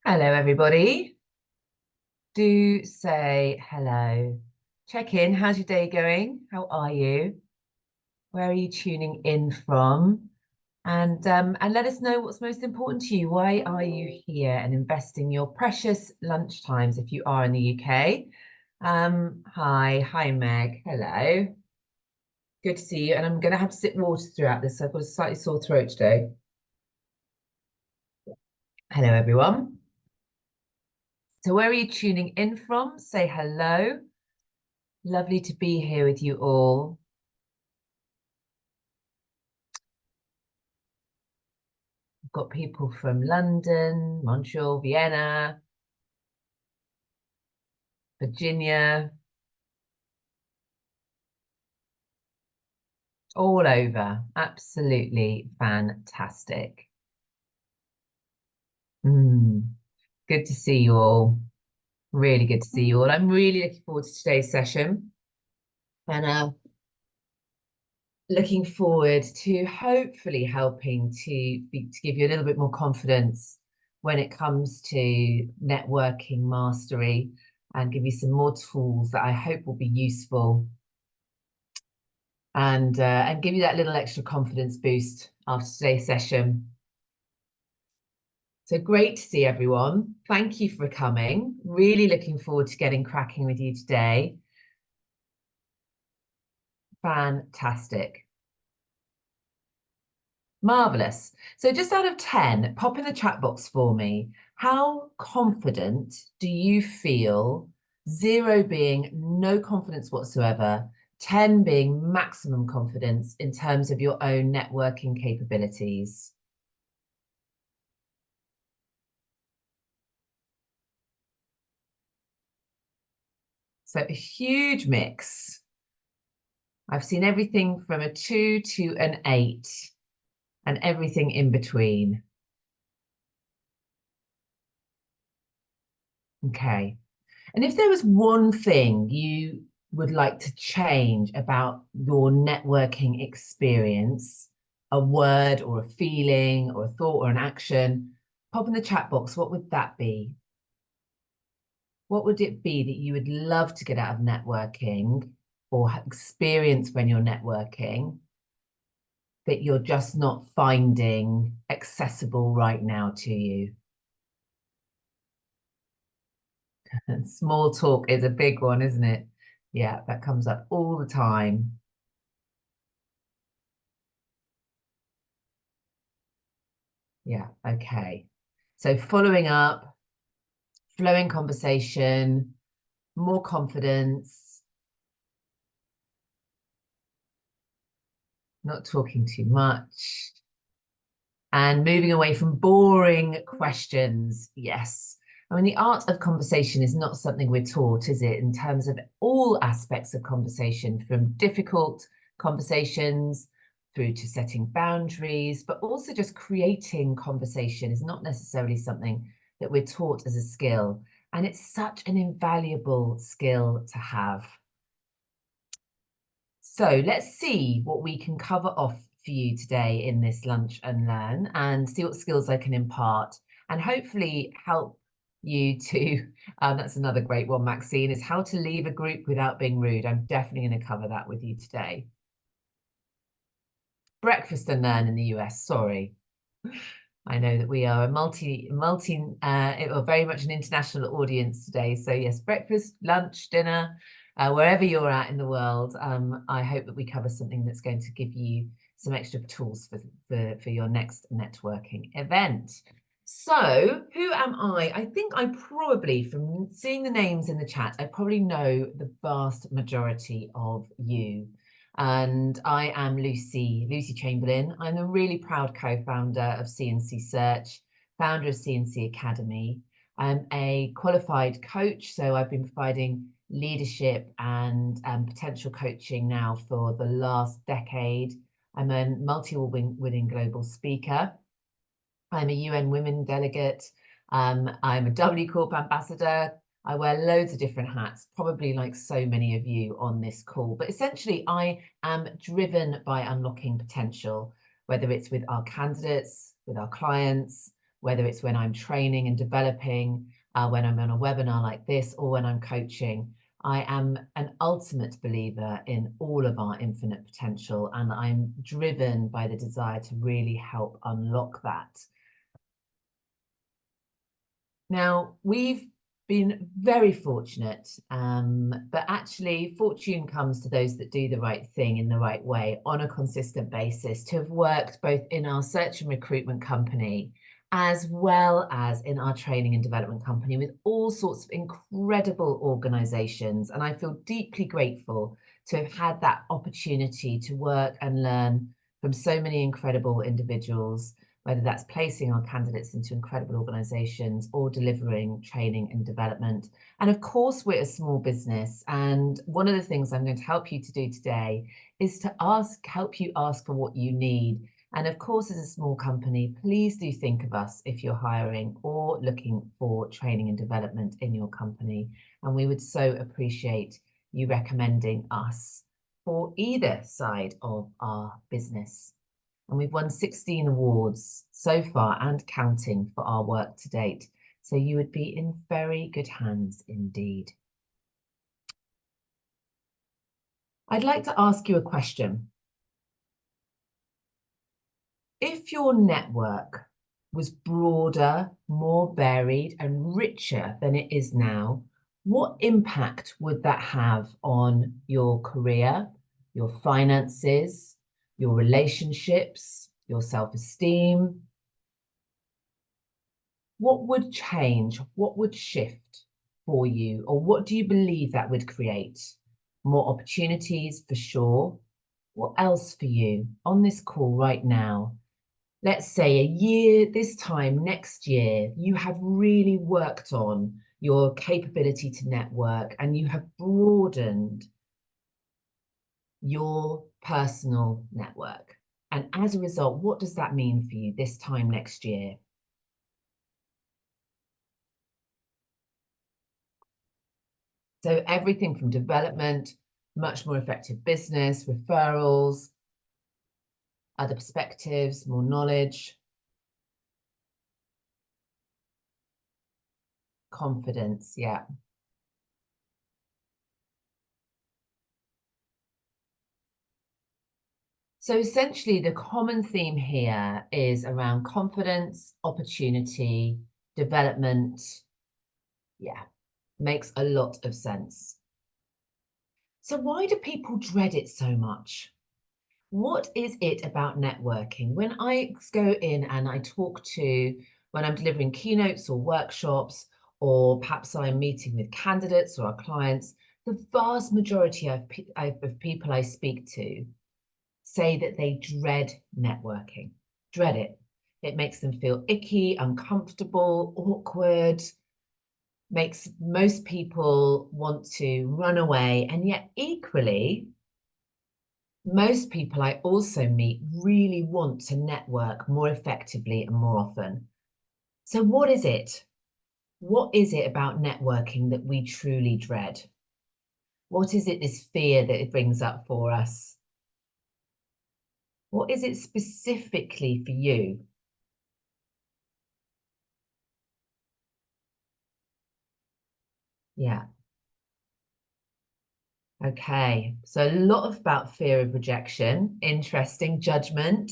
Hello, everybody. Do say hello. Check in. How's your day going? How are you? Where are you tuning in from? And let us know what's most important to you. Why are you here and investing your precious lunch times if you are in the UK? Hi, Meg. Hello. Good to see you. And I'm going to have to sip water throughout this. So I've got a slightly sore throat today. Hello, everyone. So where are you tuning in from? Say hello. Lovely to be here with you all. We've got people from London, Montreal, Vienna, Virginia, all over. Absolutely fantastic. Good to see you all. Really good to see you all. I'm really looking forward to today's session and looking forward to hopefully helping to give you a little bit more confidence when it comes to networking mastery and give you some more tools that I hope will be useful and give you that little extra confidence boost after today's session. So great to see everyone. Thank you for coming. Really looking forward to getting cracking with you today. Fantastic. Marvelous. So just out of 10, pop in the chat box for me. How confident do you feel? 0 being no confidence whatsoever, 10 being maximum confidence in terms of your own networking capabilities. So a huge mix. I've seen everything from a 2 to an 8 and everything in between. Okay. And if there was one thing you would like to change about your networking experience, a word or a feeling or a thought or an action, pop in the chat box. What would that be? What would it be that you would love to get out of networking or experience when you're networking that you're just not finding accessible right now to you? And small talk is a big one, isn't it? Yeah, that comes up all the time. Yeah, okay. So following up, flowing conversation, more confidence, not talking too much, and moving away from boring questions. Yes. I mean, the art of conversation is not something we're taught, is it? In terms of all aspects of conversation, from difficult conversations through to setting boundaries, but also just creating conversation is not necessarily something that we're taught as a skill. And it's such an invaluable skill to have. So let's see what we can cover off for you today in this lunch and learn and see what skills I can impart and hopefully help you to, that's another great one, Maxine, is how to leave a group without being rude. I'm definitely going to cover that with you today. Breakfast and learn in the US, sorry. I know that we are a very much an international audience today. So yes, breakfast, lunch, dinner, wherever you're at in the world, I hope that we cover something that's going to give you some extra tools for your next networking event. So who am I? I think I probably, from seeing the names in the chat, I probably know the vast majority of you. And I am Lucy Chamberlain. I'm a really proud co-founder of CNC Search, founder of CNC Academy. I'm a qualified coach, so I've been providing leadership and potential coaching now for the last decade. I'm a multi-award-winning global speaker. I'm a UN Women delegate. I'm a W Corp ambassador. I wear loads of different hats, probably like so many of you on this call. But essentially, I am driven by unlocking potential, whether it's with our candidates, with our clients, whether it's when I'm training and developing, when I'm on a webinar like this, or when I'm coaching. I am an ultimate believer in all of our infinite potential, and I'm driven by the desire to really help unlock that. Now, we've been very fortunate, but actually fortune comes to those that do the right thing in the right way on a consistent basis, to have worked both in our search and recruitment company as well as in our training and development company with all sorts of incredible organizations. And I feel deeply grateful to have had that opportunity to work and learn from so many incredible individuals, whether that's placing our candidates into incredible organizations or delivering training and development. And of course, we're a small business. And one of the things I'm going to help you to do today is to help you ask for what you need. And of course, as a small company, please do think of us if you're hiring or looking for training and development in your company. And we would so appreciate you recommending us for either side of our business. And we've won 16 awards so far and counting for our work to date. So you would be in very good hands indeed. I'd like to ask you a question. If your network was broader, more varied and richer than it is now, what impact would that have on your career, your finances, your relationships, your self-esteem? What would change? What would shift for you? Or what do you believe that would create? More opportunities for sure. What else for you on this call right now? Let's say a year, this time next year, you have really worked on your capability to network and you have broadened your personal network. And as a result, what does that mean for you this time next year? So everything from development, much more effective business, referrals, other perspectives, more knowledge, confidence, yeah. So essentially the common theme here is around confidence, opportunity, development. Yeah, makes a lot of sense. So why do people dread it so much? What is it about networking? When I go in and I talk to, when I'm delivering keynotes or workshops, or perhaps I'm meeting with candidates or our clients, the vast majority of people I speak to say that they dread networking, dread it. It makes them feel icky, uncomfortable, awkward, makes most people want to run away. And yet equally, most people I also meet really want to network more effectively and more often. So what is it? What is it about networking that we truly dread? What is it, this fear that it brings up for us? What is it specifically for you? Yeah. Okay. So a lot about fear of rejection, interesting, judgment,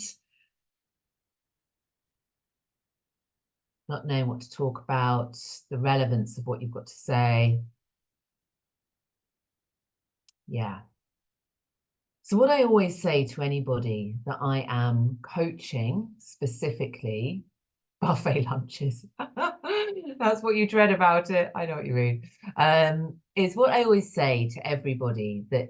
not knowing what to talk about, the relevance of what you've got to say. Yeah. So what I always say to anybody that I am coaching specifically, buffet lunches, that's what you dread about it. I know what you mean. Is what I always say to everybody that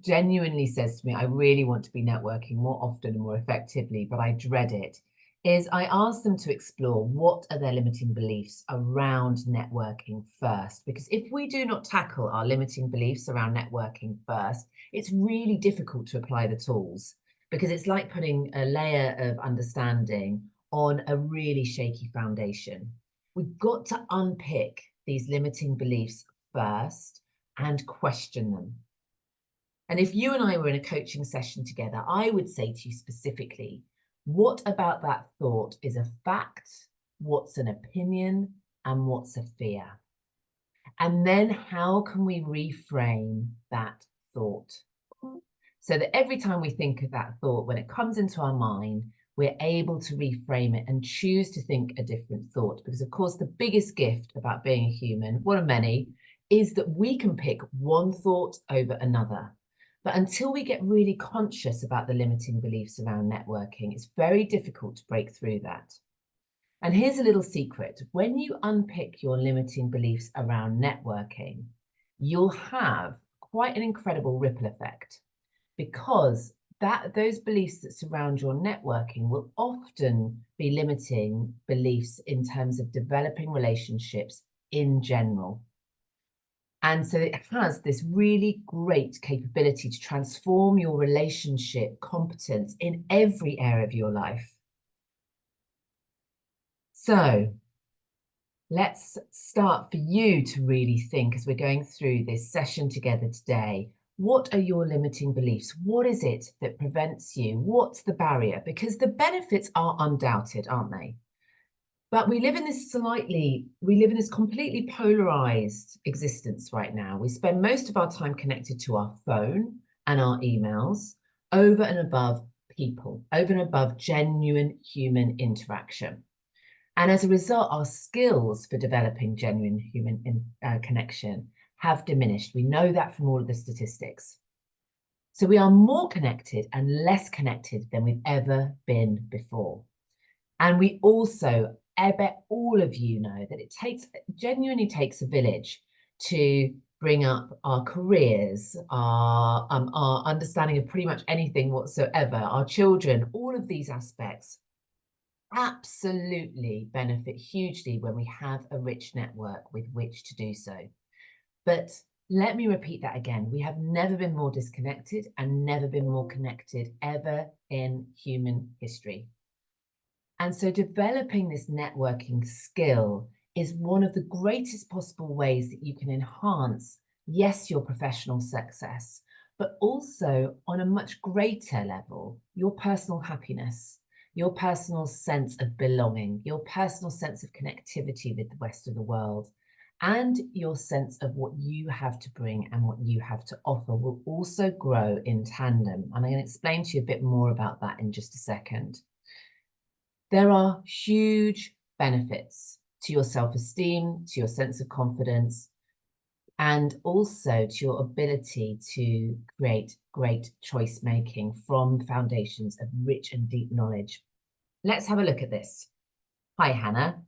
genuinely says to me, I really want to be networking more often and more effectively, but I dread it, is I ask them to explore what are their limiting beliefs around networking first. Because if we do not tackle our limiting beliefs around networking first, it's really difficult to apply the tools, because it's like putting a layer of understanding on a really shaky foundation. We've got to unpick these limiting beliefs first and question them. And if you and I were in a coaching session together, I would say to you specifically, What about that thought is a fact? What's an opinion? And what's a fear? And then how can we reframe that thought? So that every time we think of that thought, when it comes into our mind, we're able to reframe it and choose to think a different thought. Because of course, the biggest gift about being a human, one of many, is that we can pick one thought over another. But until we get really conscious about the limiting beliefs around networking, it's very difficult to break through that. And here's a little secret. When you unpick your limiting beliefs around networking, you'll have quite an incredible ripple effect, because those beliefs that surround your networking will often be limiting beliefs in terms of developing relationships in general. And so it has this really great capability to transform your relationship competence in every area of your life. So let's start for you to really think, as we're going through this session together today, what are your limiting beliefs? What is it that prevents you? What's the barrier? Because the benefits are undoubted, aren't they? But we live in this completely polarized existence right now. We spend most of our time connected to our phone and our emails over and above people, over and above genuine human interaction. And as a result, our skills for developing genuine human connection have diminished. We know that from all of the statistics. So we are more connected and less connected than we've ever been before. And we also, I bet all of you know that it genuinely takes a village to bring up our careers, our understanding of pretty much anything whatsoever, our children, all of these aspects absolutely benefit hugely when we have a rich network with which to do so. But let me repeat that again. We have never been more disconnected and never been more connected ever in human history. And so developing this networking skill is one of the greatest possible ways that you can enhance, yes, your professional success, but also on a much greater level, your personal happiness, your personal sense of belonging, your personal sense of connectivity with the rest of the world, and your sense of what you have to bring and what you have to offer will also grow in tandem. And I'm going to explain to you a bit more about that in just a second. There are huge benefits to your self-esteem, to your sense of confidence, and also to your ability to create great choice making from foundations of rich and deep knowledge. Let's have a look at this. Hi, Hannah.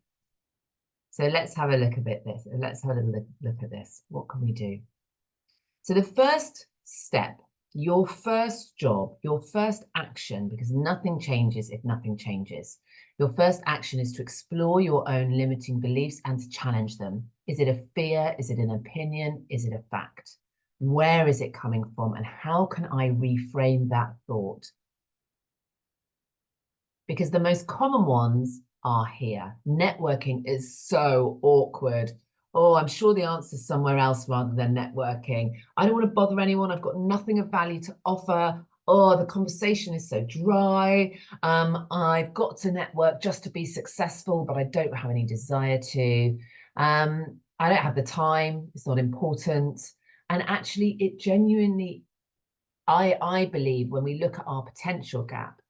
So let's have a look at this. Let's have a little look at this. What can we do? So the first step, your first job, your first action, because nothing changes if nothing changes. Your first action is to explore your own limiting beliefs and to challenge them. Is it a fear? Is it an opinion? Is it a fact? Where is it coming from? And how can I reframe that thought? Because the most common ones are here. Networking is so awkward. Oh, I'm sure the answer's somewhere else rather than networking. I don't want to bother anyone. I've got nothing of value to offer. Oh, the conversation is so dry. I've got to network just to be successful, but I don't have any desire to. I don't have the time. It's not important. And actually, it genuinely, I believe when we look at our potential gap,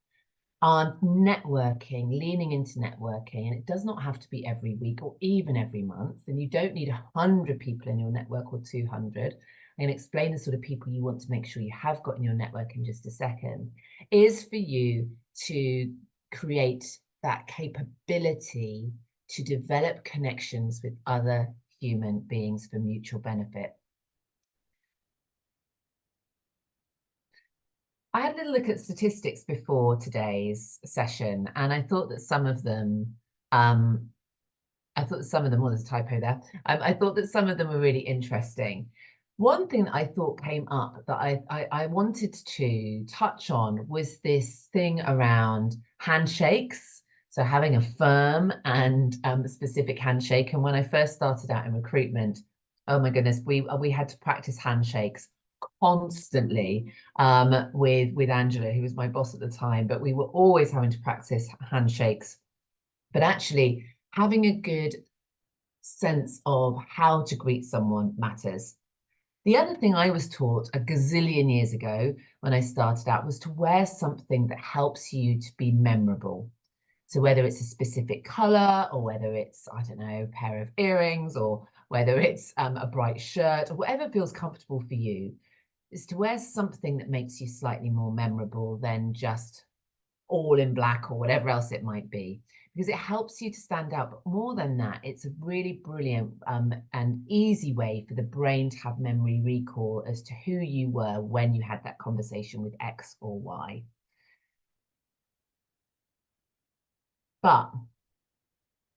on networking, leaning into networking, and it does not have to be every week or even every month, and you don't need 100 people in your network or 200. I'm going to explain the sort of people you want to make sure you have got in your network in just a second, is for you to create that capability to develop connections with other human beings for mutual benefit. I had a little look at statistics before today's session, and I thought that some of them, well, there's a typo there. I thought that some of them were really interesting. One thing that I thought came up that I wanted to touch on was this thing around handshakes. So having a firm and specific handshake. And when I first started out in recruitment, oh my goodness, we had to practice handshakes constantly with Angela, who was my boss at the time, but we were always having to practice handshakes. But actually having a good sense of how to greet someone matters. The other thing I was taught a gazillion years ago when I started out was to wear something that helps you to be memorable. So whether it's a specific color or whether it's, I don't know, a pair of earrings or whether it's a bright shirt or whatever feels comfortable for you, is to wear something that makes you slightly more memorable than just all in black or whatever else it might be, because it helps you to stand out. But more than that, it's a really brilliant and easy way for the brain to have memory recall as to who you were when you had that conversation with X or Y. But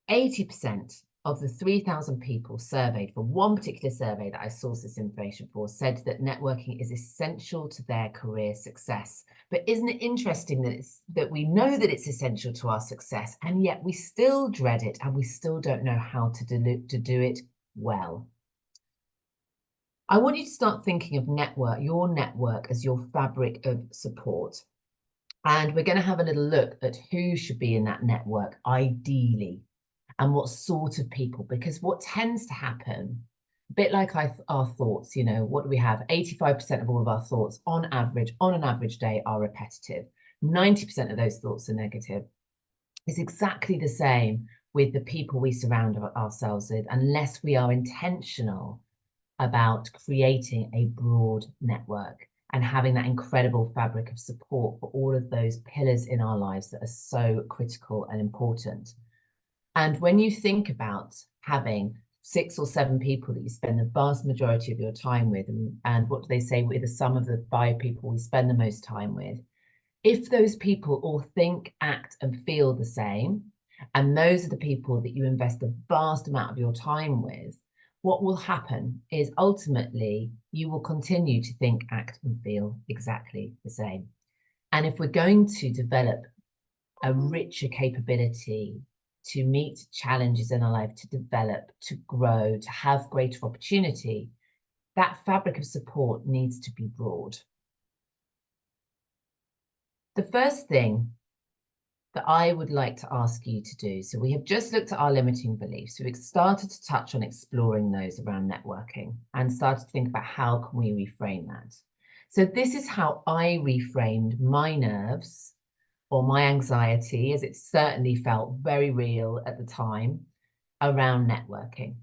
80% of the 3,000 people surveyed for one particular survey that I sourced this information for said that networking is essential to their career success. But isn't it interesting that we know that it's essential to our success, and yet we still dread it and we still don't know how to do it well? I want you to start thinking of your network as your fabric of support. And we're going to have a little look at who should be in that network, ideally, and what sort of people, because what tends to happen, a bit like our thoughts, you know, what do we have? 85% of all of our thoughts on average, on an average day, are repetitive. 90% of those thoughts are negative. It's exactly the same with the people we surround ourselves with, unless we are intentional about creating a broad network and having that incredible fabric of support for all of those pillars in our lives that are so critical and important. And when you think about having 6 or 7 people that you spend the vast majority of your time with, and what do they say, we're the sum of the 5 people we spend the most time with, if those people all think, act, and feel the same, and those are the people that you invest a vast amount of your time with, what will happen is ultimately you will continue to think, act, and feel exactly the same. And if we're going to develop a richer capability to meet challenges in our life, to develop, to grow, to have greater opportunity, that fabric of support needs to be broad. The first thing that I would like to ask you to do, so we have just looked at our limiting beliefs. We've started to touch on exploring those around networking and started to think about how can we reframe that. So this is how I reframed my nerves or my anxiety, as it certainly felt very real at the time, around networking.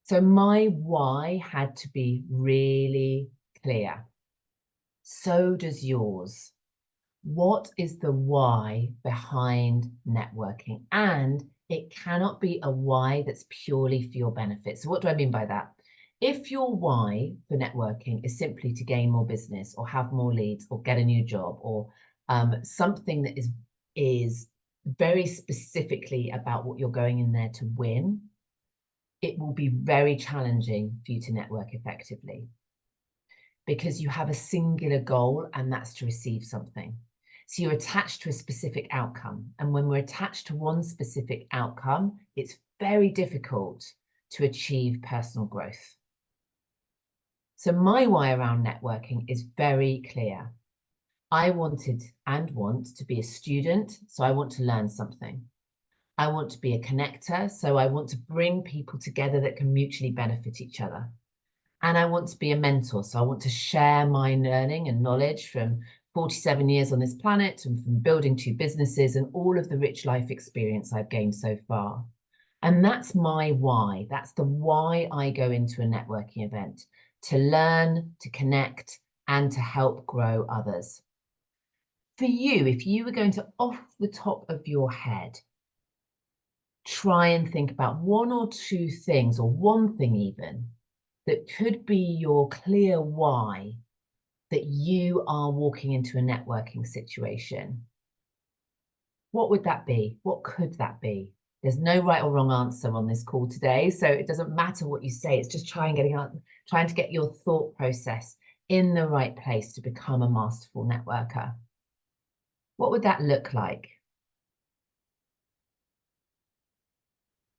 So my why had to be really clear. So does yours. What is the why behind networking? And it cannot be a why that's purely for your benefit. So what do I mean by that? If your why for networking is simply to gain more business or have more leads or get a new job or something that is very specifically about what you're going in there to win, it will be very challenging for you to network effectively because you have a singular goal, and that's to receive something. So you're attached to a specific outcome. And when we're attached to one specific outcome, it's very difficult to achieve personal growth. So my why around networking is very clear. I wanted and want to be a student, so I want to learn something. I want to be a connector, so I want to bring people together that can mutually benefit each other. And I want to be a mentor, so I want to share my learning and knowledge from 47 years on this planet and from building 2 businesses and all of the rich life experience I've gained so far. And that's my why. That's the why I go into a networking event, to learn, to connect, and to help grow others. For you, if you were going to, off the top of your head, try and think about 1 or 2 things, or one thing even, that could be your clear why that you are walking into a networking situation, what would that be? What could that be? There's no right or wrong answer on this call today, so it doesn't matter what you say. It's just trying to get your thought process in the right place to become a masterful networker. What would that look like?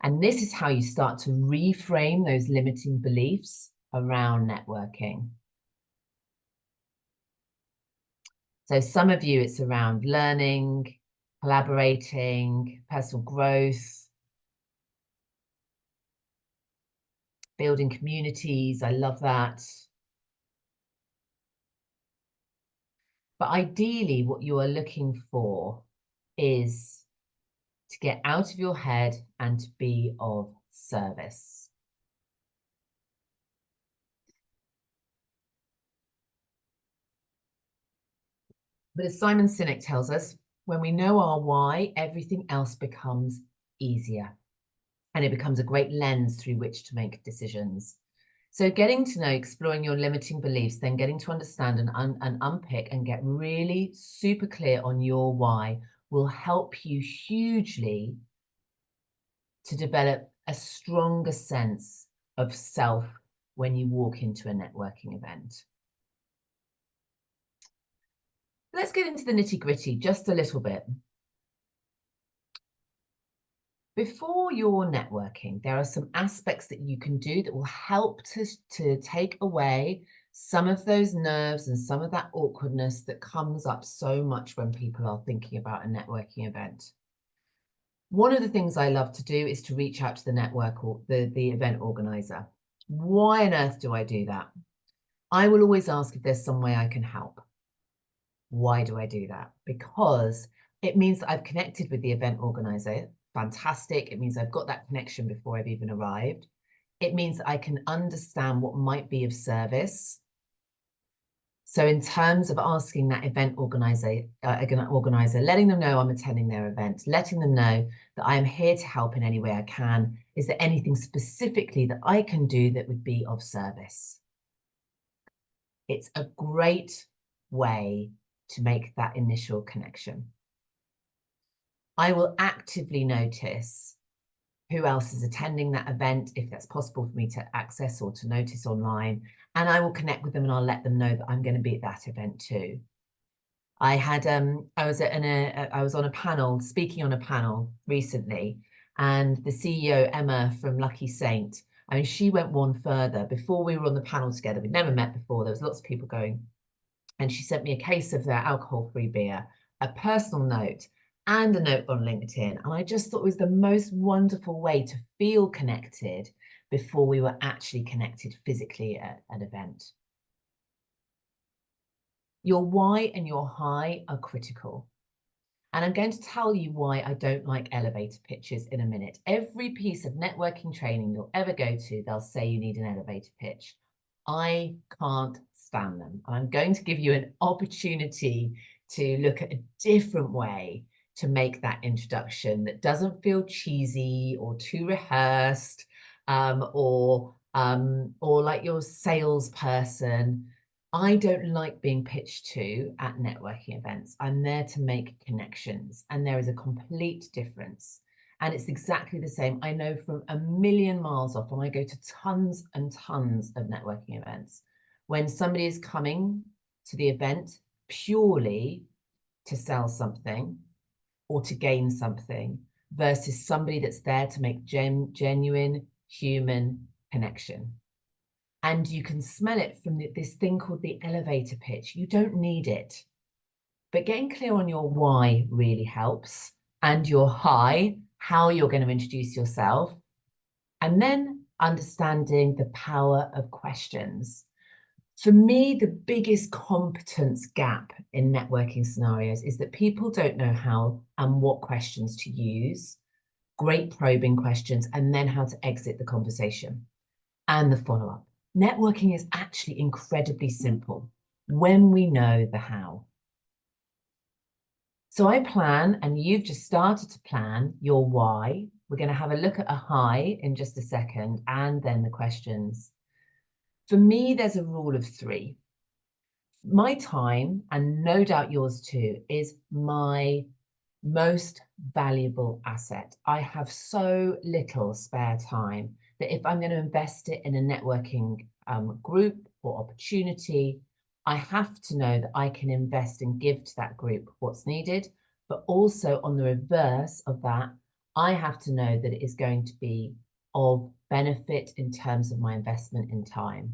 And this is how you start to reframe those limiting beliefs around networking. So some of you, it's around learning, collaborating, personal growth, building communities. I love that. But ideally, what you are looking for is to get out of your head and to be of service. But as Simon Sinek tells us, when we know our why, everything else becomes easier. And it becomes a great lens through which to make decisions. So getting to know, exploring your limiting beliefs, then getting to understand and unpick and get really super clear on your why will help you hugely to develop a stronger sense of self when you walk into a networking event. Let's get into the nitty-gritty just a little bit. Before your networking, there are some aspects that you can do that will help to take away some of those nerves and some of that awkwardness that comes up so much when people are thinking about a networking event. One of the things I love to do is to reach out to the network or the event organizer. Why on earth do I do that? I will always ask if there's some way I can help. Why do I do that? Because it means that I've connected with the event organizer. Fantastic. It means I've got that connection before I've even arrived. It means that I can understand what might be of service. So in terms of asking that event organizer, letting them know I'm attending their event, letting them know that I am here to help in any way I can. Is there anything specifically that I can do that would be of service? It's a great way to make that initial connection. I will actively notice who else is attending that event, if that's possible for me to access or to notice online, and I will connect with them and I'll let them know that I'm going to be at that event too. I was on a panel, speaking on a panel recently, and the CEO, Emma from Lucky Saint, I mean, she went one further. Before we were on the panel together, we'd never met before, there was lots of people going, and she sent me a case of their alcohol-free beer, a personal note, and a note on LinkedIn. And I just thought it was the most wonderful way to feel connected before we were actually connected physically at an event. Your why and your high are critical. And I'm going to tell you why I don't like elevator pitches in a minute. Every piece of networking training you'll ever go to, they'll say you need an elevator pitch. I can't stand them. I'm going to give you an opportunity to look at a different way to make that introduction that doesn't feel cheesy or too rehearsed, or like your salesperson. I don't like being pitched to at networking events. I'm there to make connections, and there is a complete difference. And it's exactly the same. I know from a million miles off, and I go to tons and tons of networking events, when somebody is coming to the event purely to sell something or to gain something versus somebody that's there to make genuine human connection. And you can smell it from this thing called the elevator pitch. You don't need it. But getting clear on your why really helps, and your high, how you're going to introduce yourself, and then understanding the power of questions. For me, the biggest competence gap in networking scenarios is that people don't know how and what questions to use, great probing questions, and then how to exit the conversation and the follow-up. Networking is actually incredibly simple when we know the how. So I plan, and you've just started to plan your why. We're going to have a look at a high in just a second, and then the questions. For me, there's a rule of 3. My time, and no doubt yours too, is my most valuable asset. I have so little spare time that if I'm going to invest it in a networking group or opportunity, I have to know that I can invest and give to that group what's needed. But also on the reverse of that, I have to know that it is going to be of benefit in terms of my investment in time.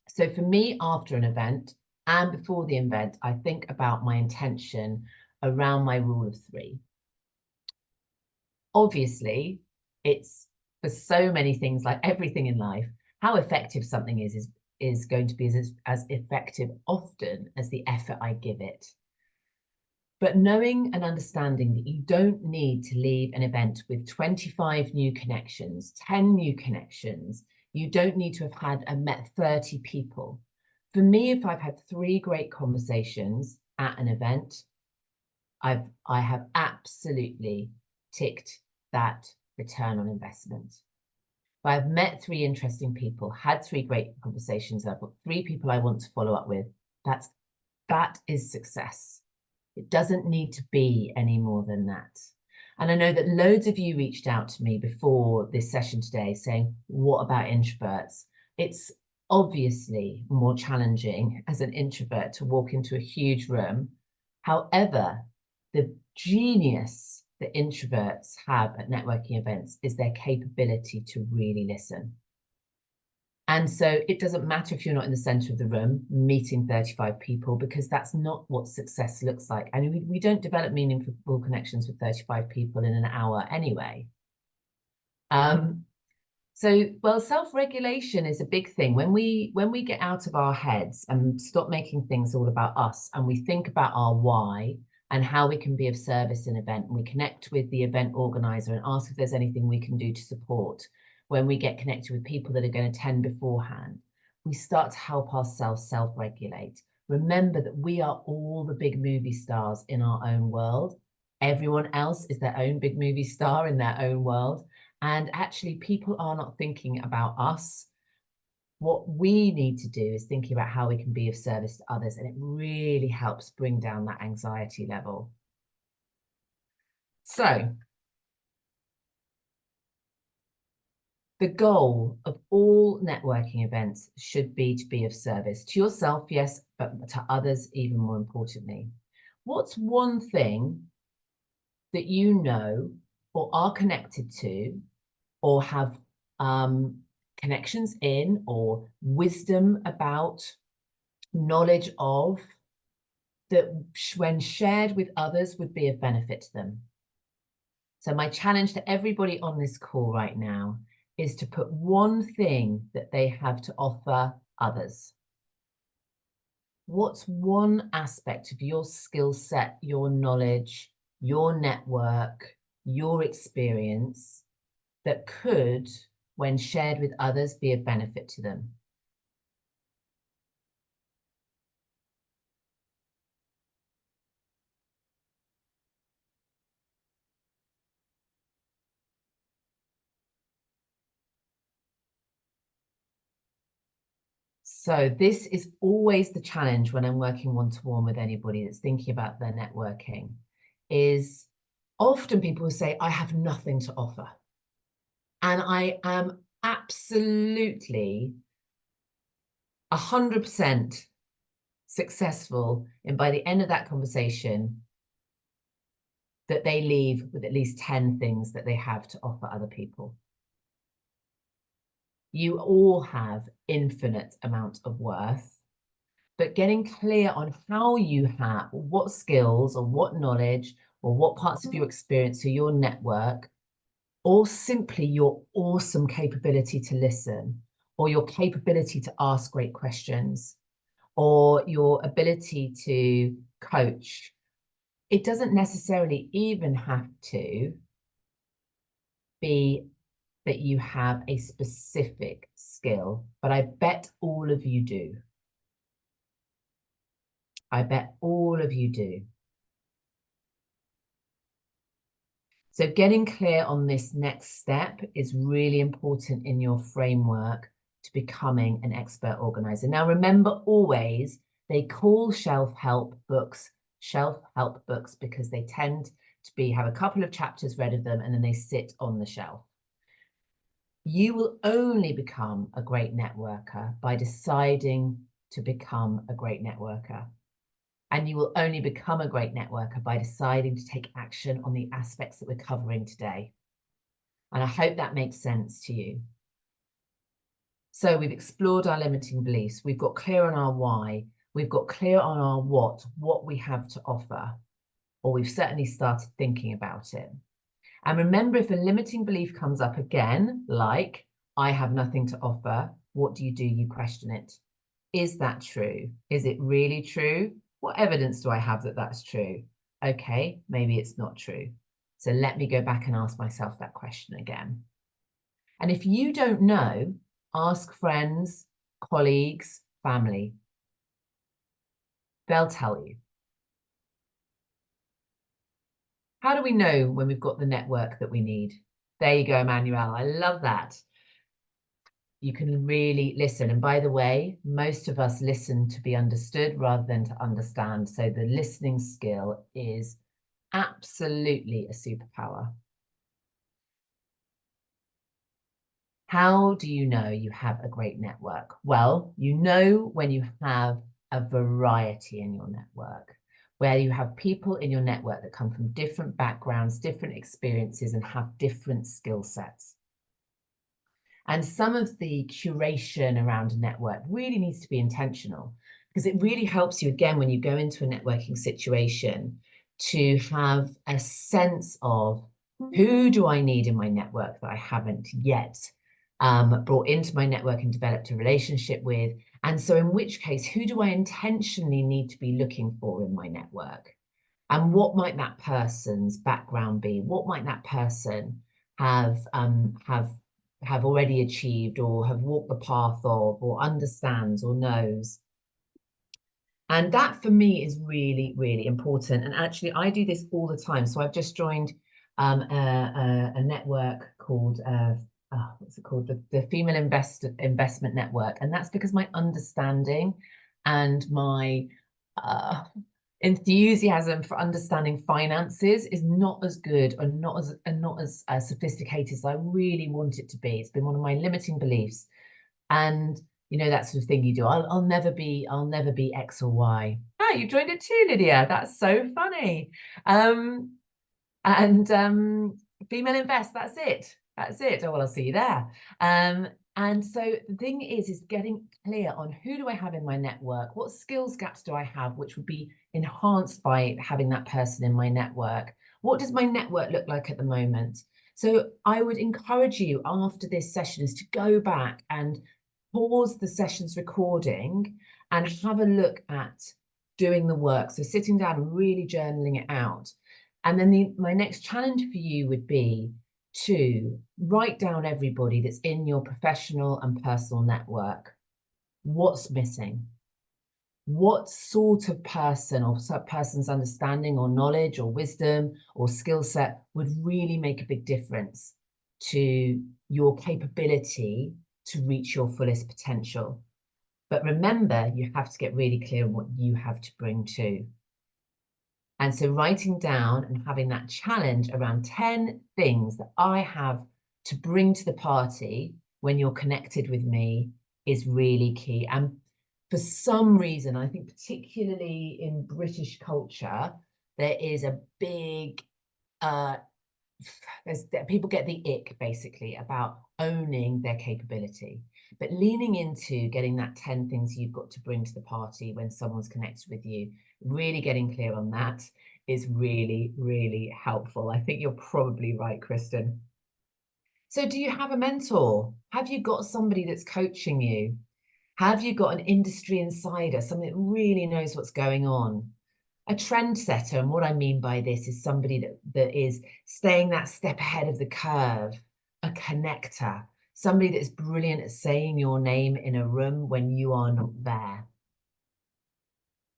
So for me, after an event, and before the event, I think about my intention around my rule of three. Obviously, it's for so many things, like everything in life, how effective something is going to be as effective often as the effort I give it. But knowing and understanding that you don't need to leave an event with 25 new connections, 10 new connections, you don't need to have met 30 people. For me, if I've had 3 great conversations at an event, I have absolutely ticked that return on investment. If I've met 3 interesting people, had 3 great conversations, I've got 3 people I want to follow up with, that is success. It doesn't need to be any more than that. And I know that loads of you reached out to me before this session today saying, what about introverts? It's obviously more challenging as an introvert to walk into a huge room. However, the genius that introverts have at networking events is their capability to really listen. And so it doesn't matter if you're not in the center of the room meeting 35 people, because that's not what success looks like. And we don't develop meaningful connections with 35 people in an hour anyway. Well, self-regulation is a big thing. When we get out of our heads and stop making things all about us, and we think about our why and how we can be of service in an event, and we connect with the event organizer and ask if there's anything we can do to support. When we get connected with people that are going to attend beforehand, we start to help ourselves self-regulate. Remember that we are all the big movie stars in our own world. Everyone else is their own big movie star in their own world. And actually, people are not thinking about us. What we need to do is thinking about how we can be of service to others. And it really helps bring down that anxiety level. So the goal of all networking events should be to be of service to yourself, yes, but to others even more importantly. What's one thing that you know or are connected to or have connections in or wisdom about, knowledge of, that when shared with others would be of benefit to them? So my challenge to everybody on this call right now is to put one thing that they have to offer others. What's one aspect of your skill set, your knowledge, your network, your experience that could, when shared with others, be of benefit to them? So this is always the challenge when I'm working one-to-one with anybody that's thinking about their networking, is often people will say, I have nothing to offer. And I am absolutely 100% successful in, by the end of that conversation, that they leave with at least 10 things that they have to offer other people. You all have infinite amount of worth, but getting clear on how you have, what skills or what knowledge or what parts of your experience or your network, or simply your awesome capability to listen, or your capability to ask great questions, or your ability to coach. It doesn't necessarily even have to be that you have a specific skill, but I bet all of you do. I bet all of you do. So getting clear on this next step is really important in your framework to becoming an expert organizer. Now, remember always, they call self-help books because they tend to have a couple of chapters read of them and then they sit on the shelf. You will only become a great networker by deciding to become a great networker. And you will only become a great networker by deciding to take action on the aspects that we're covering today. And I hope that makes sense to you. So we've explored our limiting beliefs. We've got clear on our why. we've got clear on our what we have to offer, or we've certainly started thinking about it. And remember, if a limiting belief comes up again, like, I have nothing to offer, what do? You question it. Is that true? Is it really true? What evidence do I have that that's true? Okay, maybe it's not true. So let me go back and ask myself that question again. And if you don't know, ask friends, colleagues, family. They'll tell you. How do we know when we've got the network that we need? There you go, Emmanuel. I love that. You can really listen. And by the way, most of us listen to be understood rather than to understand. So the listening skill is absolutely a superpower. How do you know you have a great network? Well, you know when you have a variety in your network, where you have people in your network that come from different backgrounds, different experiences, and have different skill sets. And some of the curation around a network really needs to be intentional, because it really helps you, again, when you go into a networking situation, to have a sense of who do I need in my network that I haven't yet brought into my network and developed a relationship with. And so in which case, who do I intentionally need to be looking for in my network? And what might that person's background be? What might that person have already achieved, or have walked the path of, or understands or knows? And that for me is really, really important. And actually, I do this all the time. So I've just joined a network called what's it called? The Female Investment Network. And that's because my understanding and my enthusiasm for understanding finances is not as good, or not as sophisticated as I really want it to be. It's been one of my limiting beliefs. And you know, that sort of thing you do. I'll never be X or Y. Ah, you joined it too, Lydia. That's so funny. And Female Invest, that's it. That's it. Oh, well, I'll see you there. And so the thing is getting clear on who do I have in my network? What skills gaps do I have, which would be enhanced by having that person in my network? What does my network look like at the moment? So I would encourage you after this session is to go back and pause the session's recording and have a look at doing the work. So sitting down and really journaling it out. And then my next challenge for you would be to write down everybody that's in your professional and personal network. What's missing? What sort of person or person's understanding or knowledge or wisdom or skill set would really make a big difference to your capability to reach your fullest potential? But remember, you have to get really clear on what you have to bring too. And so writing down and having that challenge around 10 things that I have to bring to the party when you're connected with me is really key. And for some reason, I think particularly in British culture, there is a big, people get the ick basically about owning their capability. But leaning into getting that 10 things you've got to bring to the party when someone's connected with you, really getting clear on that is really, really helpful. I think you're probably right, Kristen. So do you have a mentor? Have you got somebody that's coaching you? Have you got an industry insider, somebody that really knows what's going on? A trendsetter, and what I mean by this is somebody that is staying that step ahead of the curve, a connector, somebody that's brilliant at saying your name in a room when you are not there.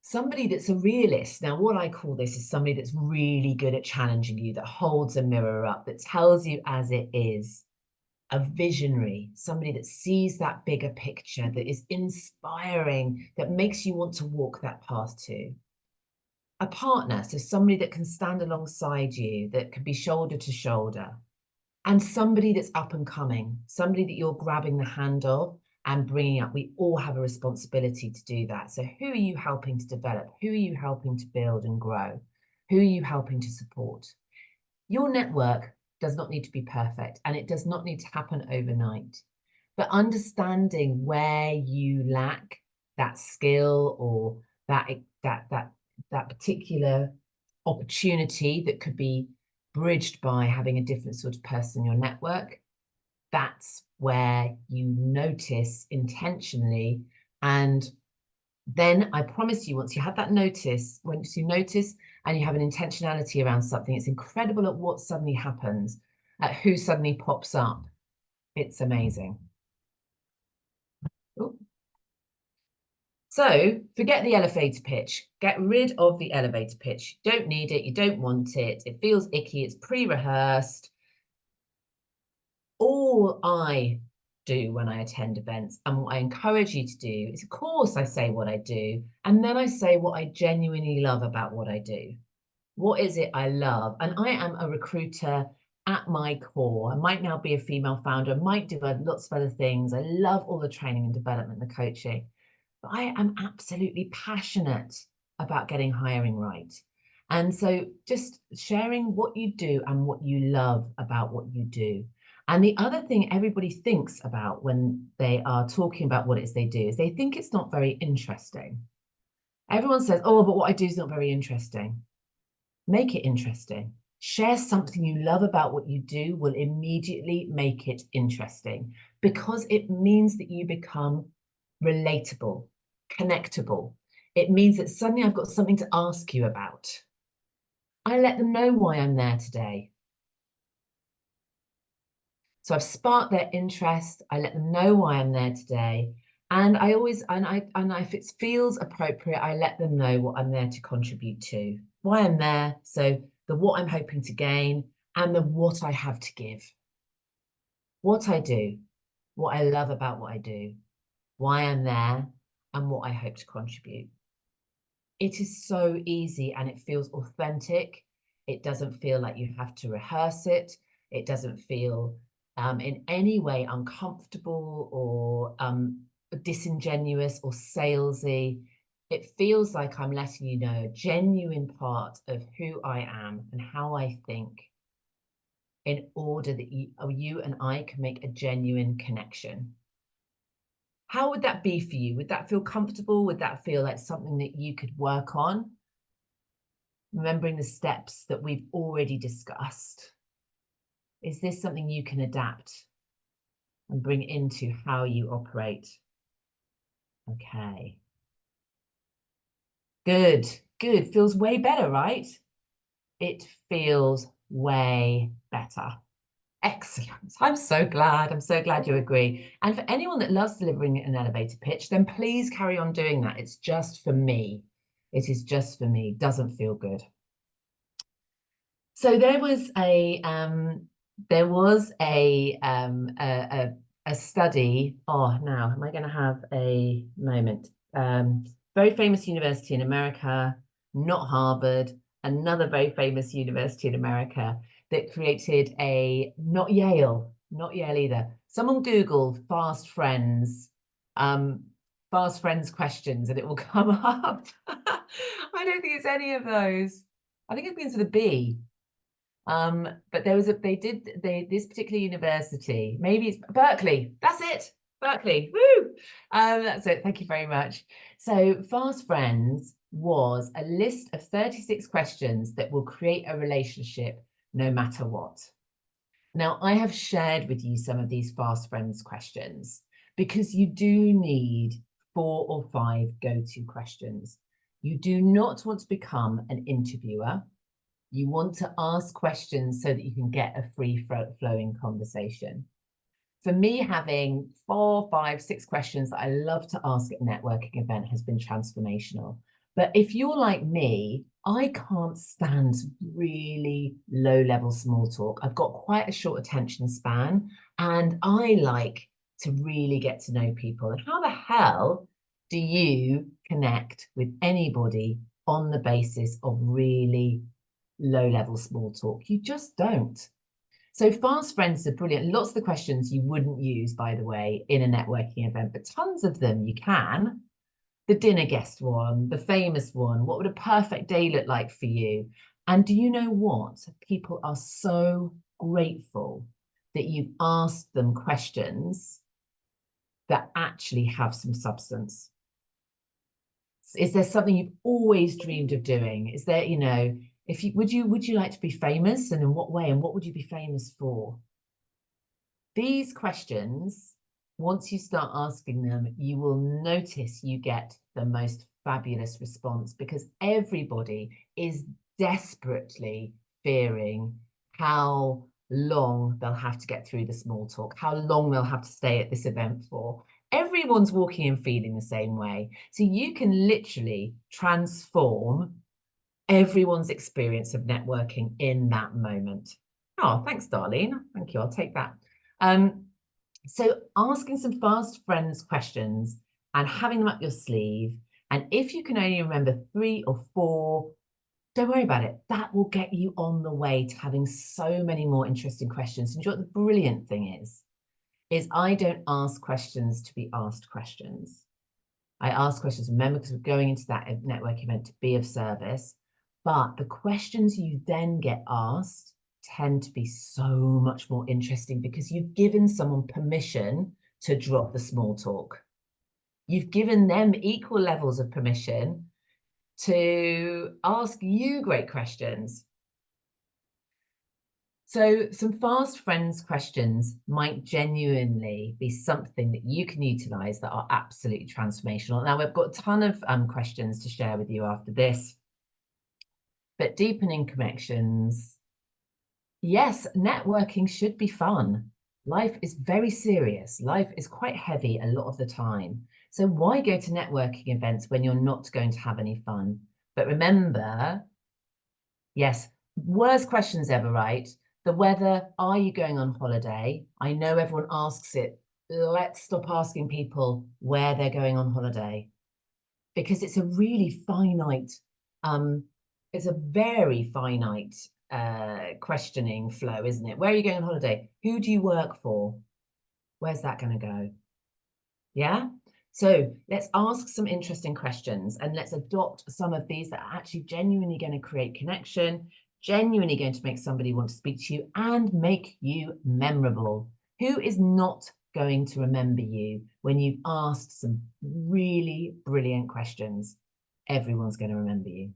Somebody that's a realist. Now, what I call this is somebody that's really good at challenging you, that holds a mirror up, that tells you as it is. A visionary, somebody that sees that bigger picture, that is inspiring, that makes you want to walk that path too. A partner, so somebody that can stand alongside you, that can be shoulder to shoulder. And somebody that's up and coming, somebody that you're grabbing the hand of and bringing up. We all have a responsibility to do that. So who are you helping to develop? Who are you helping to build and grow? Who are you helping to support? Your network does not need to be perfect, and it does not need to happen overnight. But understanding where you lack that skill or that particular opportunity that could be bridged by having a different sort of person in your network, that's where you notice intentionally. And then I promise you, once you have that notice, once you notice and you have an intentionality around something, it's incredible at what suddenly happens, at who suddenly pops up. It's amazing. Ooh. So forget the elevator pitch. Get rid of the elevator pitch. You don't need it. You don't want it. It feels icky. It's pre-rehearsed. All I do when I attend events and what I encourage you to do is, of course, I say what I do, and then I say what I genuinely love about what I do. What is it I love? And I am a recruiter at my core. I might now be a female founder, I might do lots of other things. I love all the training and development, the coaching. But I am absolutely passionate about getting hiring right. And so just sharing what you do and what you love about what you do. And the other thing everybody thinks about when they are talking about what it is they do is they think it's not very interesting. Everyone says, oh, but what I do is not very interesting. Make it interesting. Share something you love about what you do will immediately make it interesting because it means that you become relatable, connectable. It means that suddenly I've got something to ask you about. I let them know why I'm there today. So I've sparked their interest. I let them know why I'm there today. And I always, and if it feels appropriate, I let them know what I'm there to contribute to, why I'm there. So the what I'm hoping to gain and the what I have to give. What I do, what I love about what I do, why I'm there, and what I hope to contribute. It is so easy and it feels authentic. It doesn't feel like you have to rehearse it. It doesn't feel in any way uncomfortable or disingenuous or salesy. It feels like I'm letting you know a genuine part of who I am and how I think in order that you and I can make a genuine connection. How would that be for you? Would that feel comfortable? Would that feel like something that you could work on? Remembering the steps that we've already discussed. Is this something you can adapt and bring into how you operate? Okay. Good, good. Feels way better, right? It feels way better. Excellent. I'm so glad. I'm so glad you agree. And for anyone that loves delivering an elevator pitch, then please carry on doing that. It's just for me. It is just for me. Doesn't feel good. So there was a study. Oh, now am I going to have a moment? Very famous university in America, not Harvard, another very famous university in America that created not Yale either. Someone Googled fast friends questions, and it will come up. I don't think it's any of those. I think it begins with a B. But this particular university, maybe it's Berkeley. That's it. Berkeley. Woo! That's it. Thank you very much. So Fast Friends was a list of 36 questions that will create a relationship no matter what. Now, I have shared with you some of these Fast Friends questions because you do need 4 or 5 go-to questions. You do not want to become an interviewer. You want to ask questions so that you can get a free-flowing conversation. For me, having 4, 5, 6 questions that I love to ask at a networking event has been transformational. But if you're like me, I can't stand really low-level small talk. I've got quite a short attention span, and I like to really get to know people. And how the hell do you connect with anybody on the basis of really low-level small talk? You just don't. So Fast Friends are brilliant. Lots of the questions you wouldn't use, by the way, in a networking event, but tons of them you can. The dinner guest one, the famous one, what would a perfect day look like for you? And do you know what? People are so grateful that you've asked them questions that actually have some substance. Is there something you've always dreamed of doing? Is there, you know, if you would you like to be famous, and in what way, and what would you be famous for? These questions, once you start asking them, you will notice you get the most fabulous response, because everybody is desperately fearing how long they'll have to get through the small talk, how long they'll have to stay at this event for. Everyone's walking and feeling the same way. So you can literally transform everyone's experience of networking in that moment. Oh, thanks, Darlene. Thank you. I'll take that. So asking some fast friends questions and having them up your sleeve. And if you can only remember 3 or 4, don't worry about it. That will get you on the way to having so many more interesting questions. And you know what the brilliant thing is I don't ask questions to be asked questions. I ask questions, remember, because we're going into that network event to be of service. But the questions you then get asked tend to be so much more interesting, because you've given someone permission to drop the small talk. You've given them equal levels of permission to ask you great questions. So some fast friends questions might genuinely be something that you can utilize that are absolutely transformational. Now, we've got a ton of questions to share with you after this, but deepening connections. Yes, networking should be fun. Life is very serious. Life is quite heavy a lot of the time. So why go to networking events when you're not going to have any fun? But remember, yes, worst questions ever, right? The weather, are you going on holiday? I know everyone asks it. Let's stop asking people where they're going on holiday, because it's a really finite, it's a very finite questioning flow, isn't it? Where are you going on holiday? Who do you work for? Where's that going to go? Yeah. So let's ask some interesting questions, and let's adopt some of these that are actually genuinely going to create connection, genuinely going to make somebody want to speak to you and make you memorable. Who is not going to remember you when you've asked some really brilliant questions? Everyone's going to remember you.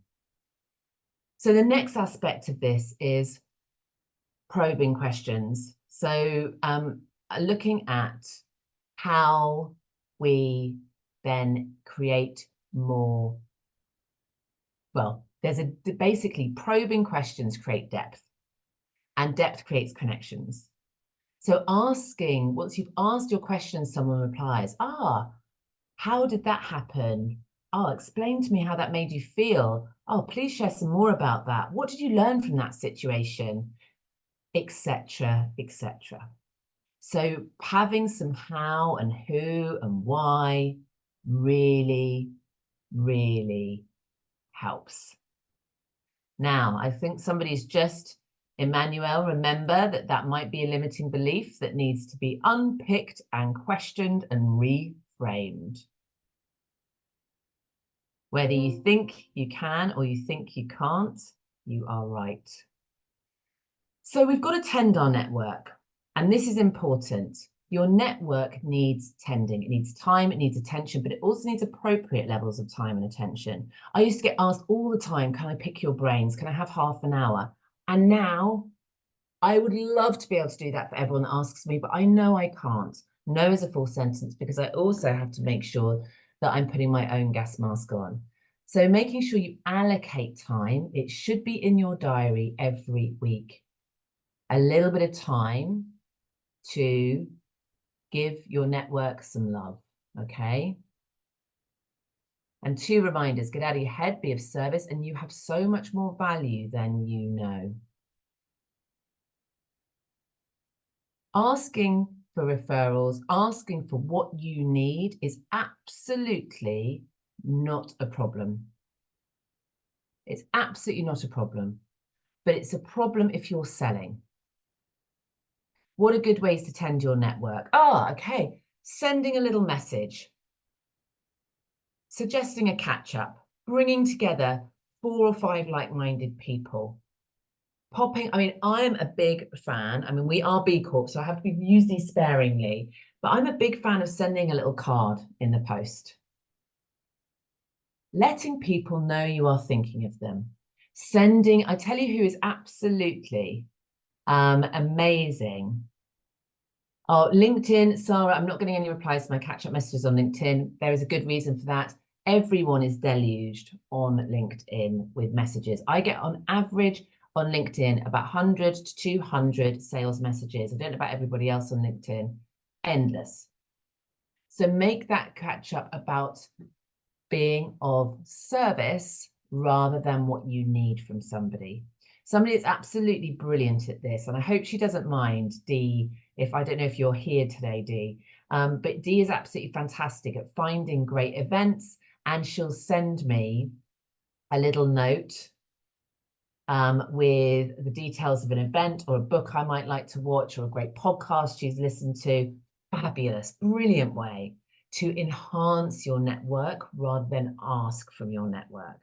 So the next aspect of this is probing questions. So looking at how we then create more, well, there's basically probing questions create depth, and depth creates connections. So asking, once you've asked your question, someone replies, how did that happen? Oh, explain to me how that made you feel. Oh, please share some more about that. What did you learn from that situation? Etc., etc. So having some how and who and why really, really helps. Now, I think somebody's just, Emmanuel, remember that that might be a limiting belief that needs to be unpicked and questioned and reframed. Whether you think you can or you think you can't, you are right. So we've got to tend our network, and this is important. Your network needs tending. It needs time, it needs attention, but it also needs appropriate levels of time and attention. I used to get asked all the time, can I pick your brains? Can I have half an hour? And now I would love to be able to do that for everyone that asks me, but I know I can't. No is a full sentence, because I also have to make sure that I'm putting my own gas mask on. So making sure you allocate time, it should be in your diary every week. A little bit of time to give your network some love, okay? And 2 reminders: get out of your head, be of service, and you have so much more value than you know. Asking for referrals, asking for what you need is absolutely not a problem. It's absolutely not a problem, but it's a problem if you're selling. What are good ways to tend your network? Okay, sending a little message, suggesting a catch-up, bringing together 4 or 5 like-minded people, popping, I'm a big fan, we are B Corp, so I have to use these sparingly, but I'm a big fan of sending a little card in the post. letting people know you are thinking of them. Sending, I tell you who is absolutely amazing. Oh, LinkedIn, Sarah, I'm not getting any replies to my catch-up messages on LinkedIn. There is a good reason for that. Everyone is deluged on LinkedIn with messages. I get on average on LinkedIn about 100 to 200 sales messages. I don't know about everybody else on LinkedIn. Endless. So make that catch up about being of service rather than what you need from somebody. Somebody that's absolutely brilliant at this, and I hope she doesn't mind, Dee, if I don't know if you're here today, Dee, but Dee is absolutely fantastic at finding great events, and she'll send me a little note with the details of an event or a book I might like to watch or a great podcast she's listened to. Fabulous, brilliant way to enhance your network rather than ask from your network.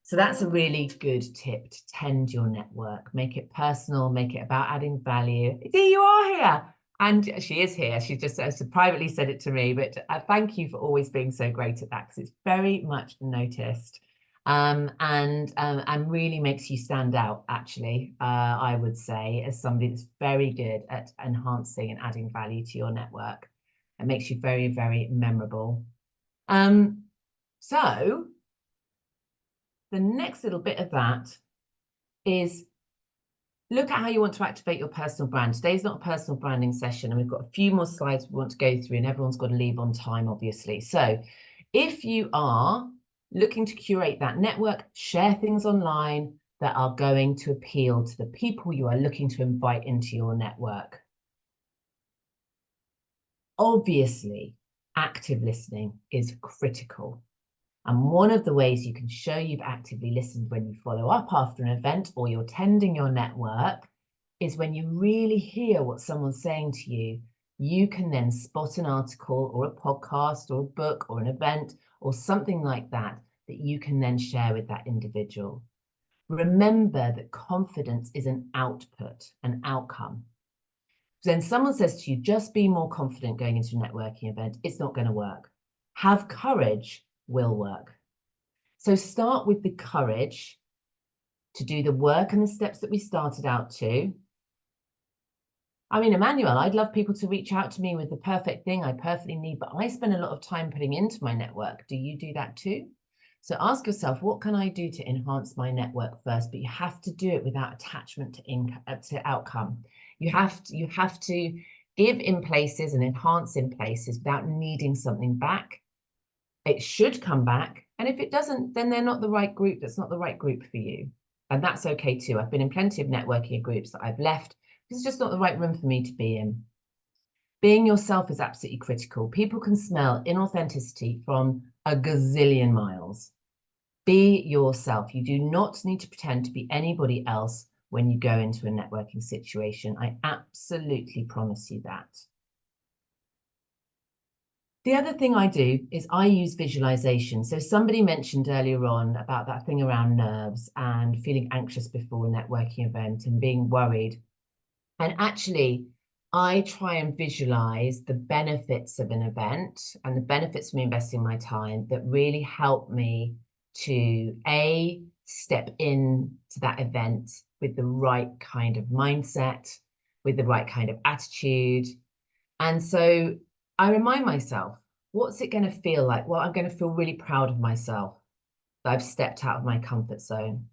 So that's a really good tip, to tend your network, make it personal, make it about adding value. Dee, you are here. And she is here. She just privately said it to me, but thank you for always being so great at that, because it's very much noticed and really makes you stand out, actually, I would say, as somebody that's very good at enhancing and adding value to your network. It makes you very, very memorable. So the next little bit of that is look at how you want to activate your personal brand. Today's not a personal branding session, and we've got a few more slides we want to go through, and everyone's got to leave on time, obviously. So if you are looking to curate that network, share things online that are going to appeal to the people you are looking to invite into your network. Obviously, active listening is critical. And one of the ways you can show you've actively listened when you follow up after an event or you're tending your network is when you really hear what someone's saying to you. You can then spot an article or a podcast or a book or an event or something like that that you can then share with that individual. Remember that confidence is an output, an outcome. Then someone says to you, just be more confident going into a networking event. It's not going to work. Have courage will work. So start with the courage to do the work and the steps that we started out to. I mean, Emmanuel, I'd love people to reach out to me with the perfect thing I perfectly need, but I spend a lot of time putting into my network. Do you do that too? So ask yourself, what can I do to enhance my network first? But you have to do it without attachment to outcome. You have to give in places and enhance in places without needing something back. It should come back. And if it doesn't, then they're not the right group. That's not the right group for you. And that's okay too. I've been in plenty of networking groups that I've left because it's just not the right room for me to be in. Being yourself is absolutely critical. People can smell inauthenticity from a gazillion miles. Be yourself. You do not need to pretend to be anybody else when you go into a networking situation. I absolutely promise you that. The other thing I do is I use visualization. So somebody mentioned earlier on about that thing around nerves and feeling anxious before a networking event and being worried. And actually, I try and visualize the benefits of an event and the benefits of me investing my time that really help me to step in to that event with the right kind of mindset, with the right kind of attitude. And so I remind myself, what's it going to feel like? Well, I'm going to feel really proud of myself that I've stepped out of my comfort zone,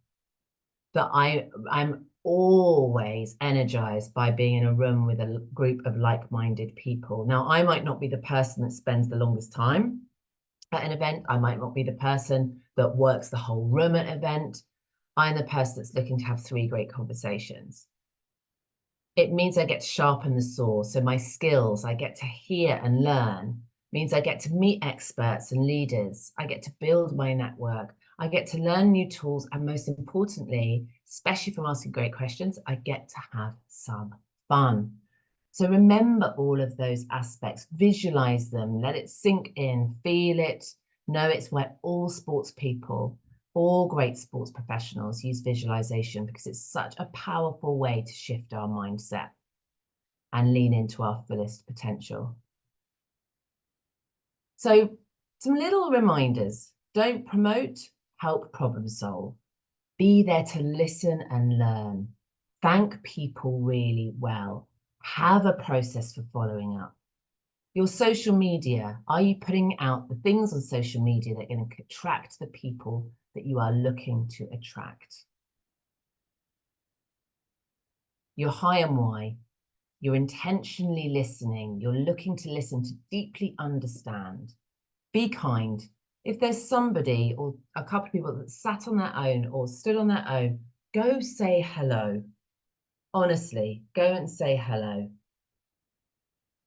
that I'm always energized by being in a room with a group of like-minded people. Now, I might not be the person that spends the longest time at an event. I might not be the person that works the whole room at an event. I'm the person that's looking to have 3 great conversations. It means I get to sharpen the saw. So my skills, I get to hear and learn, means I get to meet experts and leaders. I get to build my network. I get to learn new tools. And most importantly, especially from asking great questions, I get to have some fun. So remember all of those aspects, visualize them, let it sink in, feel it, know it's where all sports people, all great sports professionals use visualization because it's such a powerful way to shift our mindset and lean into our fullest potential. So Some little reminders. Don't promote, help problem solve. Be there to listen and learn. Thank people really well. Have a process for following up. Your social media, are you putting out the things on social media that are going to attract the people that you are looking to attract? Your why and why. You're intentionally listening. You're looking to listen to deeply understand. Be kind. If there's somebody or a couple of people that sat on their own or stood on their own, go say hello. Honestly, go and say hello.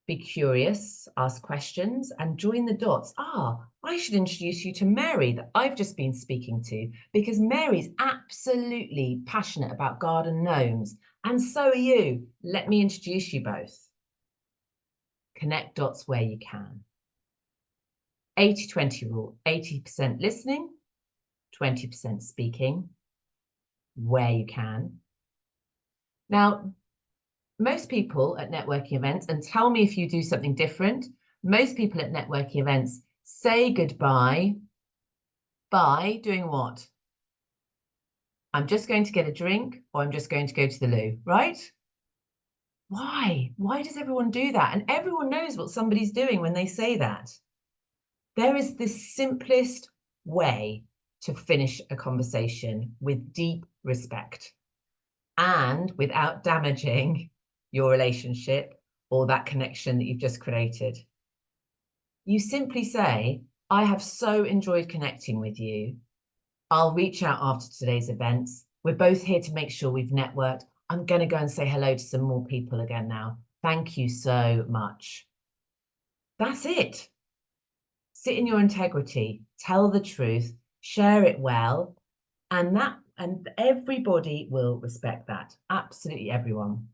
Be curious, ask questions, and join the dots. I should introduce you to Mary that I've just been speaking to, because Mary's absolutely passionate about garden gnomes, and so are you. Let me introduce you both. Connect dots where you can. 80-20 rule, 80% listening, 20% speaking, where you can. Now, most people at networking events, and tell me if you do something different, most people at networking events say goodbye by doing what? I'm just going to get a drink, or I'm just going to go to the loo, right? Why? Why does everyone do that? And everyone knows what somebody's doing when they say that. There is this simplest way to finish a conversation with deep respect and without damaging your relationship or that connection that you've just created. You simply say, I have so enjoyed connecting with you. I'll reach out after today's events. We're both here to make sure we've networked. I'm going to go and say hello to some more people again now. Thank you so much. That's it. Sit in your integrity, tell the truth, share it well, and everybody will respect that. Absolutely everyone.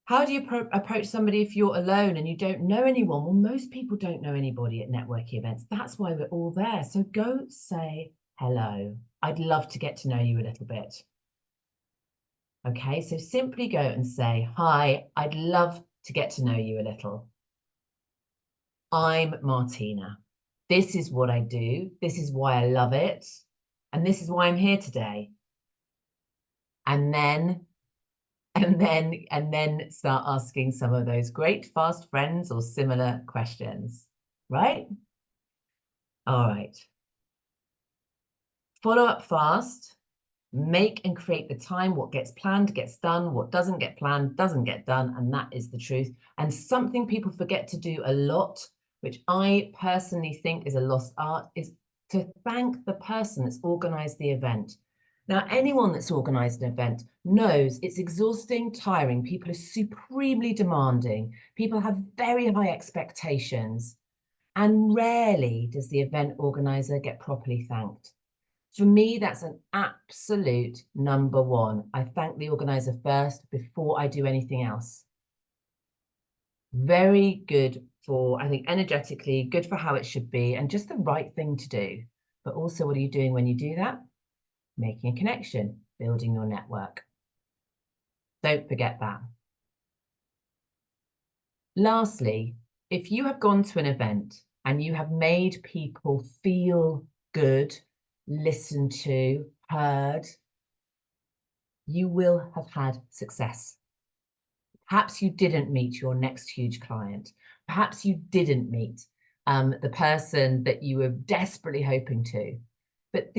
How do you approach somebody if you're alone and you don't know anyone? Well, most people don't know anybody at networking events. That's why we're all there. So go say hello. I'd love to get to know you a little bit. Okay, so simply go and say, hi, I'd love to get to know you a little. I'm Martina. This is what I do. This is why I love it. And this is why I'm here today. And then start asking some of those great fast friends or similar questions, right? All right. Follow up fast. Make and create the time. What gets planned gets done. What doesn't get planned doesn't get done. And that is the truth. And something people forget to do a lot, which I personally think is a lost art, is to thank the person that's organized the event. Now, anyone that's organized an event knows it's exhausting, tiring. People are supremely demanding. People have very high expectations. And rarely does the event organizer get properly thanked. For me, that's an absolute number one. I thank the organizer first before I do anything else. Very good for, I think, energetically, good for how it should be, and just the right thing to do. But also, what are you doing when you do that? Making a connection, building your network. Don't forget that. Lastly, if you have gone to an event and you have made people feel good, listened to, heard, you will have had success. Perhaps you didn't meet your next huge client. Perhaps you didn't meet the person that you were desperately hoping to. But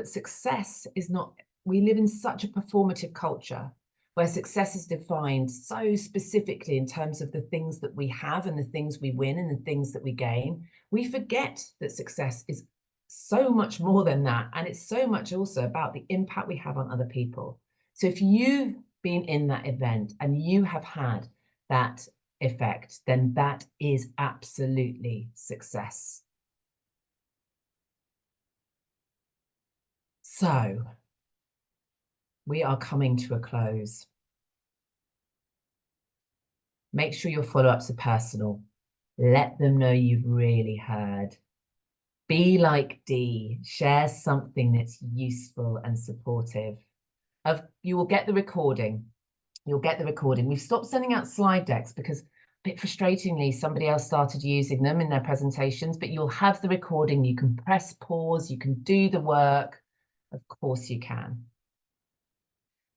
success is not, we live in such a performative culture where success is defined so specifically in terms of the things that we have and the things we win and the things that we gain. We forget that success is so much more than that. And it's so much also about the impact we have on other people. So if you've been in that event and you have had that effect, then that is absolutely success. So we are coming to a close. Make sure your follow-ups are personal. Let them know you've really heard. Be like Dee. Share something that's useful and supportive. You will get the recording. You'll get the recording. We've stopped sending out slide decks because bit frustratingly, somebody else started using them in their presentations, but you'll have the recording. You can press pause, you can do the work. Of course you can.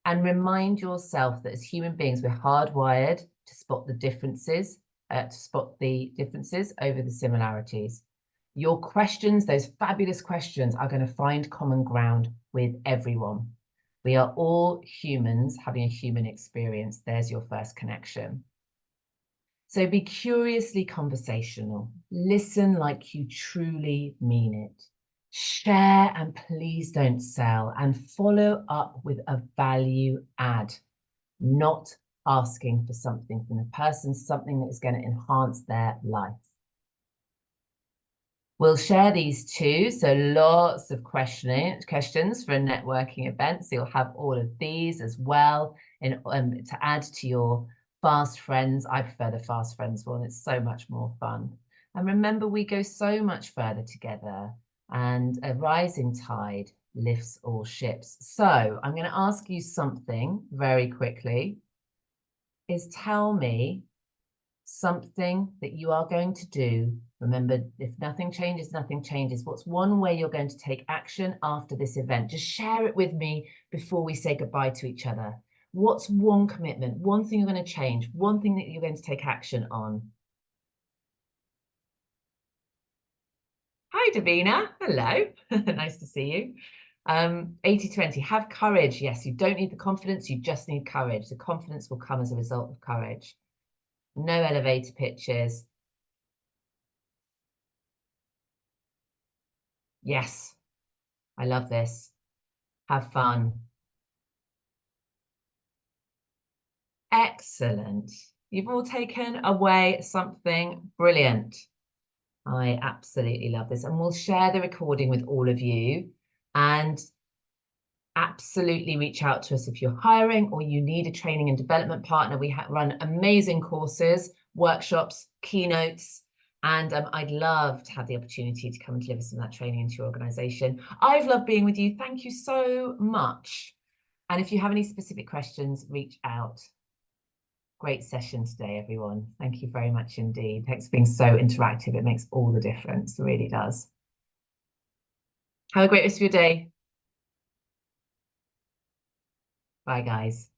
And remind yourself that as human beings, we're hardwired to spot the differences, over the similarities. Your questions, those fabulous questions, are going to find common ground with everyone. We are all humans having a human experience. There's your first connection. So be curiously conversational. Listen like you truly mean it. Share and please don't sell, and follow up with a value add, not asking for something from the person, something that is going to enhance their life. We'll share these too, so lots of questions for a networking event. So you'll have all of these as well to add to your fast friends. I prefer the fast friends one. It's so much more fun. And remember, we go so much further together, and a rising tide lifts all ships. So I'm going to ask you something very quickly, is tell me something that you are going to do. Remember, if nothing changes, nothing changes. What's one way you're going to take action after this event? Just share it with me before we say goodbye to each other. What's one commitment, one thing you're going to change, one thing that you're going to take action on? Hi, Davina. Hello. Nice to see you. 80-20, have courage. Yes, you don't need the confidence, you just need courage. The confidence will come as a result of courage. No elevator pitches. Yes, I love this. Have fun. Excellent. You've all taken away something brilliant. I absolutely love this. And we'll share the recording with all of you. And absolutely reach out to us if you're hiring or you need a training and development partner. We run amazing courses, workshops, keynotes, and I'd love to have the opportunity to come and deliver some of that training into your organization. I've loved being with you. Thank you so much. And if you have any specific questions, reach out. Great session today, everyone. Thank you very much indeed. Thanks for being so interactive. It makes all the difference. It really does. Have a great rest of your day. Bye, guys.